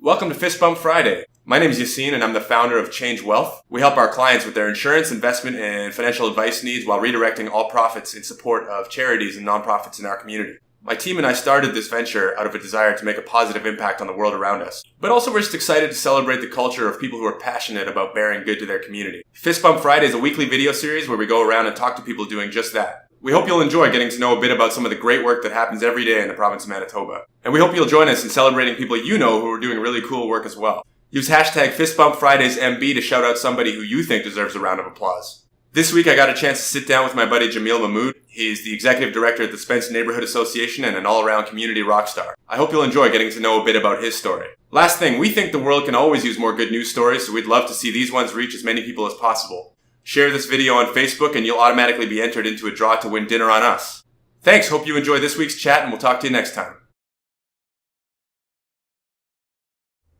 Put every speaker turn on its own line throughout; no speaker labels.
Welcome to Fist Bump Friday. My name is Yassine and I'm the founder of Change Wealth. We help our clients with their insurance, investment, and financial advice needs while redirecting all profits in support of charities and nonprofits in our community. My team and I started this venture out of a desire to make a positive impact on the world around us. But also we're just excited to celebrate the culture of people who are passionate about bearing good to their community. Fist Bump Friday is a weekly video series where we go around and talk to people doing just that. We hope you'll enjoy getting to know a bit about some of the great work that happens every day in the province of Manitoba. And we hope you'll join us in celebrating people you know who are doing really cool work as well. Use hashtag FistBumpFridaysMB to shout out somebody who you think deserves a round of applause. This week I got a chance to sit down with my buddy Jamil Mahmood. He's the executive director at the Spence Neighbourhood Association and an all-around community rock star. I hope you'll enjoy getting to know a bit about his story. Last thing, we think the world can always use more good news stories, so we'd love to see these ones reach as many people as possible. Share this video on Facebook and you'll automatically be entered into a draw to win dinner on us. Thanks, hope you enjoy this week's chat and we'll talk to you next time.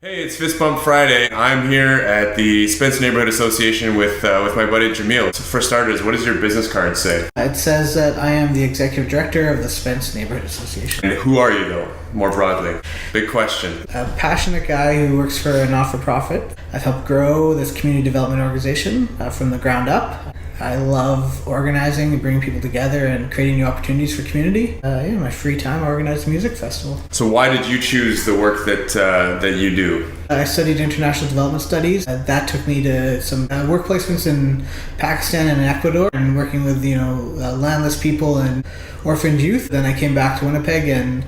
Hey, it's Fist Bump Friday. I'm here at the Spence Neighbourhood Association with my buddy Jamil. So for starters, what does your business card say?
It says that I am the executive director of the Spence Neighbourhood Association.
And who are you though, more broadly? Big question.
A passionate guy who works for a not-for-profit. I've helped grow this community development organization from the ground up. I love organizing and bringing people together and creating new opportunities for community. In my free time, I organize a music festival.
So why did you choose the work that you do?
I studied international development studies. That took me to some work placements in Pakistan and Ecuador and working with landless people and orphaned youth. Then I came back to Winnipeg and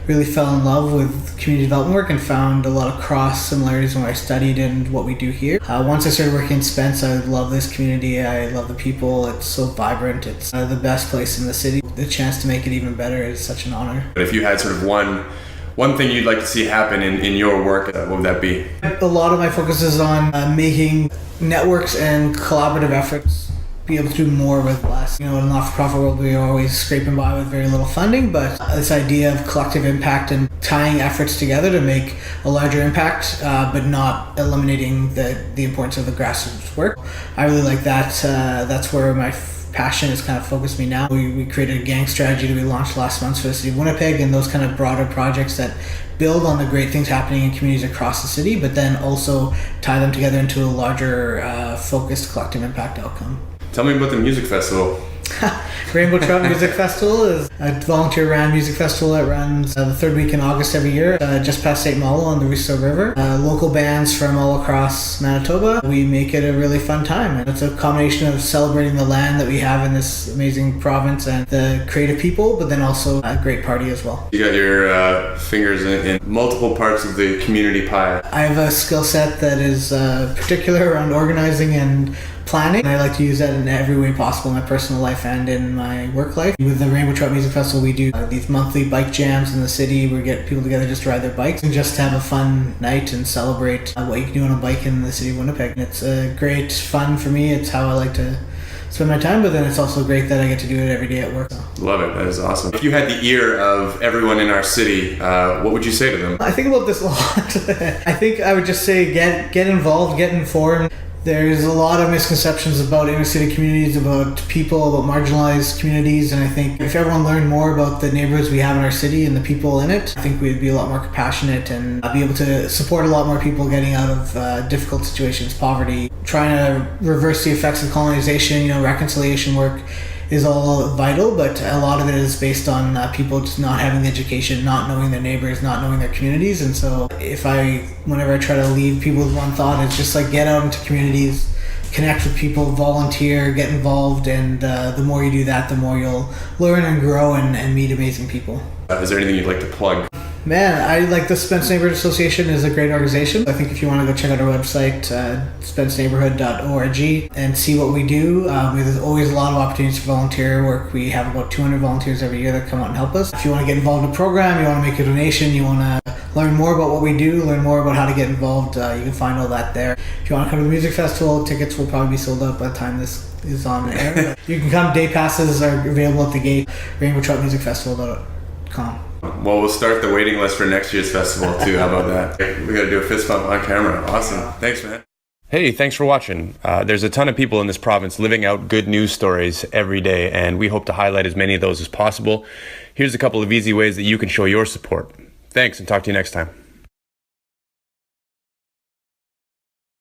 really fell in love with community development work and found a lot of cross similarities in what I studied and what we do here. Once I started working in Spence, I love this community. I love the people. It's so vibrant. It's the best place in the city. The chance to make it even better is such an honor.
But if you had sort of one thing you'd like to see happen in your work, what would that be?
A lot of my focus is on making networks and collaborative efforts be able to do more with less. In a not-for-profit world, we are always scraping by with very little funding, but this idea of collective impact and tying efforts together to make a larger impact, but not eliminating the importance of the grassroots work. I really like that. That's where my passion has kind of focused me now. We created a gang strategy that we launched last month for the city of Winnipeg, and those kind of broader projects that build on the great things happening in communities across the city, but then also tie them together into a larger, focused collective impact outcome.
Tell me about the music festival.
Rainbow Trout Music Festival is a volunteer-run music festival that runs the third week in August every year, just past St. Malo on the Russo River. Local bands from all across Manitoba. We make it a really fun time. And it's a combination of celebrating the land that we have in this amazing province and the creative people, but then also a great party as well. You got
your fingers in multiple parts of the community pie.
I have a skill set that is particular around organizing and planning. I like to use that in every way possible in my personal life and in my work life. With the Rainbow Trout Music Festival, we do these monthly bike jams in the city. We get people together just to ride their bikes and just have a fun night and celebrate what you can do on a bike in the city of Winnipeg. It's great fun for me. It's how I like to spend my time, but then it's also great that I get to do it every day at work.
Love it. That is awesome. If you had the ear of everyone in our city, what would you say to them?
I think about this a lot. I think I would just say get involved, get informed. There's a lot of misconceptions about inner city communities, about people, about marginalized communities, and I think if everyone learned more about the neighborhoods we have in our city and the people in it, I think we'd be a lot more compassionate and be able to support a lot more people getting out of difficult situations, poverty, trying to reverse the effects of colonization. Reconciliation work is all vital, but a lot of it is based on people just not having the education, not knowing their neighbors, not knowing their communities. And so whenever I try to leave people with one thought, it's just get out into communities, connect with people, volunteer, get involved, and the more you do that, the more you'll learn and grow and meet amazing people.
Is there anything you'd like to plug?
Man, I like the Spence Neighbourhood Association is a great organization. I think if you want to go check out our website, spenceneighbourhood.org, and see what we do, there's always a lot of opportunities for volunteer work. We have about 200 volunteers every year that come out and help us. If you want to get involved in a program, you want to make a donation, you want to learn more about what we do, learn more about how to get involved, you can find all that there. If you want to come to the music festival, tickets will probably be sold out by the time this is on air. You can come, day passes are available at the gate, rainbowtroutmusicfestival.com.
Well, we'll start the waiting list for next year's festival too. How about that? We got to do a fist bump on camera. Awesome. Thanks, man. Hey, thanks for watching. There's a ton of people in this province living out good news stories every day, and we hope to highlight as many of those as possible. Here's a couple of easy ways that you can show your support. Thanks, and talk to you next time.